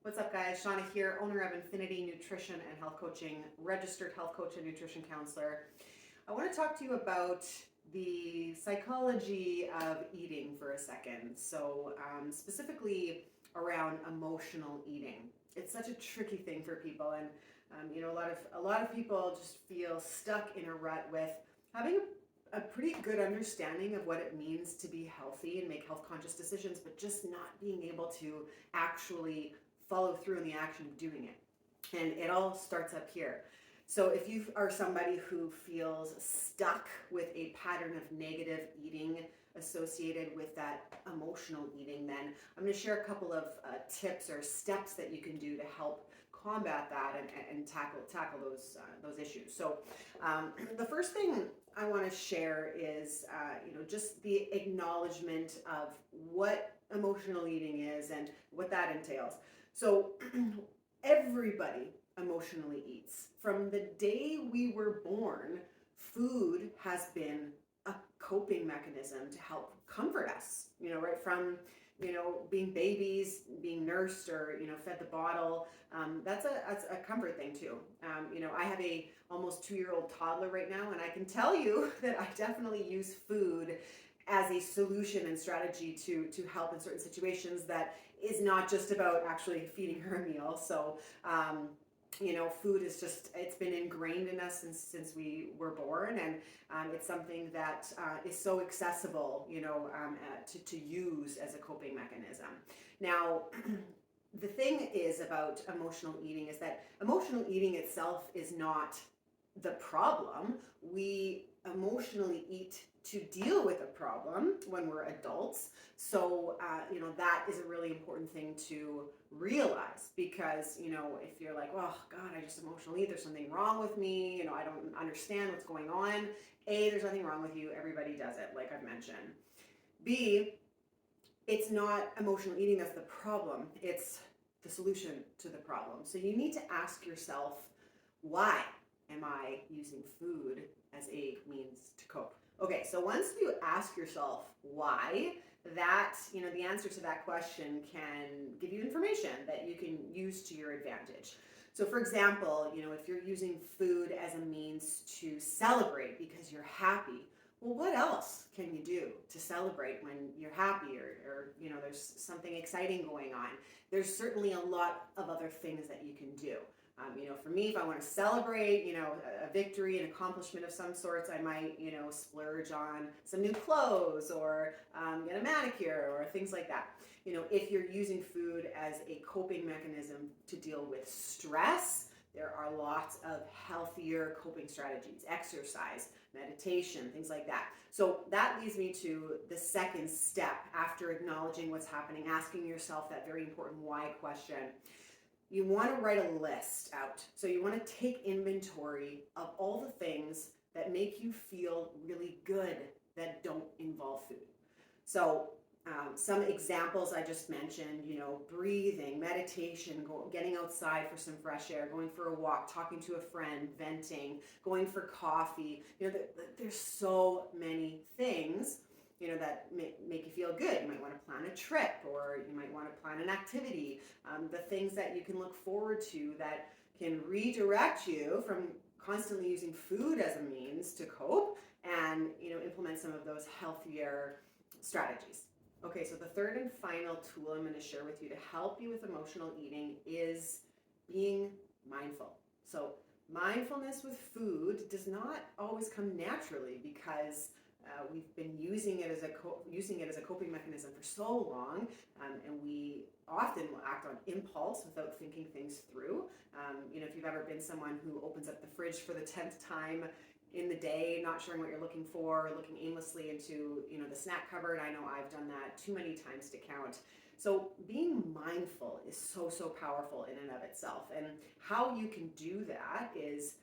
What's up, guys? Shauna here, owner of Infinity Nutrition and Health Coaching, registered health coach and nutrition counselor. I want to talk to you about the psychology of eating for a second. So, specifically around emotional eating. It's such a tricky thing for people, and a lot of people just feel stuck in a rut with having a pretty good understanding of what it means to be healthy and make health conscious decisions, but just not being able to actually follow through in the action of doing it. And it all starts up here. So if you are somebody who feels stuck with a pattern of negative eating associated with that emotional eating, then I'm going to share a couple of tips or steps that you can do to help combat that and tackle those issues. So the first thing I want to share is just the acknowledgement of what emotional eating is and what that entails. So everybody emotionally eats. From the day we were born, food has been a coping mechanism to help comfort us, right from, being babies, being nursed or, fed the bottle. That's a comfort thing too. I have a almost 2-year-old toddler right now, and I can tell you that I definitely use food as a solution and strategy to help in certain situations that is not just about actually feeding her a meal. So, food is just, it's been ingrained in us since we were born, and it's something that is so accessible, to use as a coping mechanism. Now, the thing is about emotional eating is that emotional eating itself is not the problem. We emotionally eat to deal with a problem when we're adults. So, that is a really important thing to realize, because, if you're like, oh God, I just emotionally eat, there's something wrong with me, I don't understand what's going on. A, there's nothing wrong with you. Everybody does it, like I've mentioned. B, it's not emotional eating that's the problem. It's the solution to the problem. So you need to ask yourself, why am I using food as a means to cope? Okay, so once you ask yourself why, that, the answer to that question can give you information that you can use to your advantage. So for example, if you're using food as a means to celebrate because you're happy, well, what else can you do to celebrate when you're happy or there's something exciting going on? There's certainly a lot of other things that you can do. For me, if I want to celebrate, a victory, an accomplishment of some sorts, I might, splurge on some new clothes or get a manicure or things like that. If you're using food as a coping mechanism to deal with stress, there are lots of healthier coping strategies, exercise, meditation, things like that. So that leads me to the second step after acknowledging what's happening, asking yourself that very important why question. You want to write a list out. So you want to take inventory of all the things that make you feel really good that don't involve food. So some examples I just mentioned, breathing, meditation, getting outside for some fresh air, going for a walk, talking to a friend, venting, going for coffee. There's so many things that make you feel good. You might want to plan a trip, or you might want to plan an activity. The things that you can look forward to that can redirect you from constantly using food as a means to cope, and implement some of those healthier strategies. Okay, so the third and final tool I'm going to share with you to help you with emotional eating is being mindful. So mindfulness with food does not always come naturally, because we've been using it as a coping mechanism for so long, and we often will act on impulse without thinking things through. If you've ever been someone who opens up the fridge for the 10th time in the day, not sure what you're looking for, looking aimlessly into the snack cupboard, I know I've done that too many times to count. So being mindful is so powerful in and of itself, and how you can do that is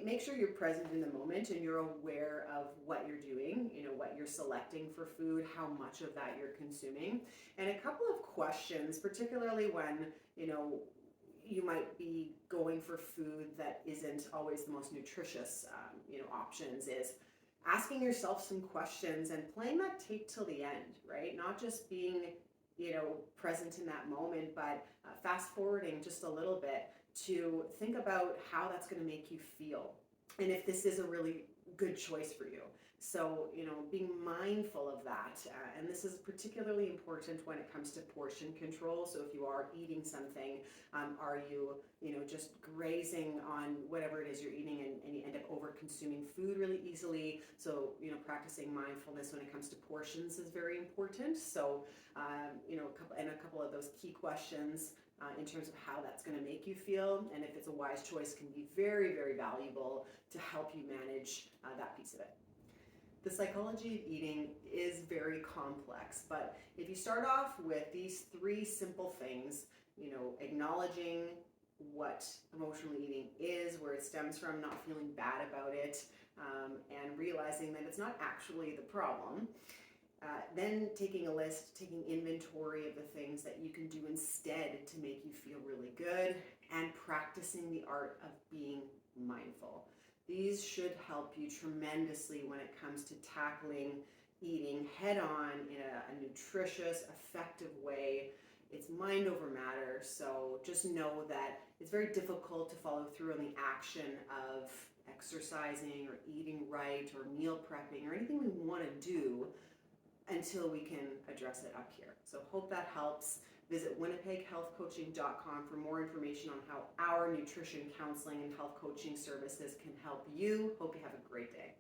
make sure you're present in the moment and you're aware of what you're doing, what you're selecting for food, how much of that you're consuming, and a couple of questions, particularly when, you might be going for food that isn't always the most nutritious, options, is asking yourself some questions and playing that tape till the end, right? Not just being present in that moment, but fast forwarding just a little bit to think about how that's going to make you feel and if this is a really good choice for you. So, being mindful of that. And this is particularly important when it comes to portion control. So, if you are eating something, are you, just grazing on whatever it is you're eating and you end up over consuming food really easily? So, practicing mindfulness when it comes to portions is very important. So, a couple of those key questions in terms of how that's going to make you feel and if it's a wise choice can be very, very valuable to help you manage that piece of it. The psychology of eating is very complex, but if you start off with these 3 simple things, acknowledging what emotional eating is, where it stems from, not feeling bad about it, and realizing that it's not actually the problem. Then taking a list, taking inventory of the things that you can do instead to make you feel really good, and practicing the art of being mindful. These should help you tremendously when it comes to tackling eating head on in a nutritious, effective way. It's mind over matter, so just know that it's very difficult to follow through on the action of exercising or eating right or meal prepping or anything we want to do until we can address it up here. So hope that helps. Visit winnipeghealthcoaching.com for more information on how our nutrition counseling and health coaching services can help you. Hope you have a great day.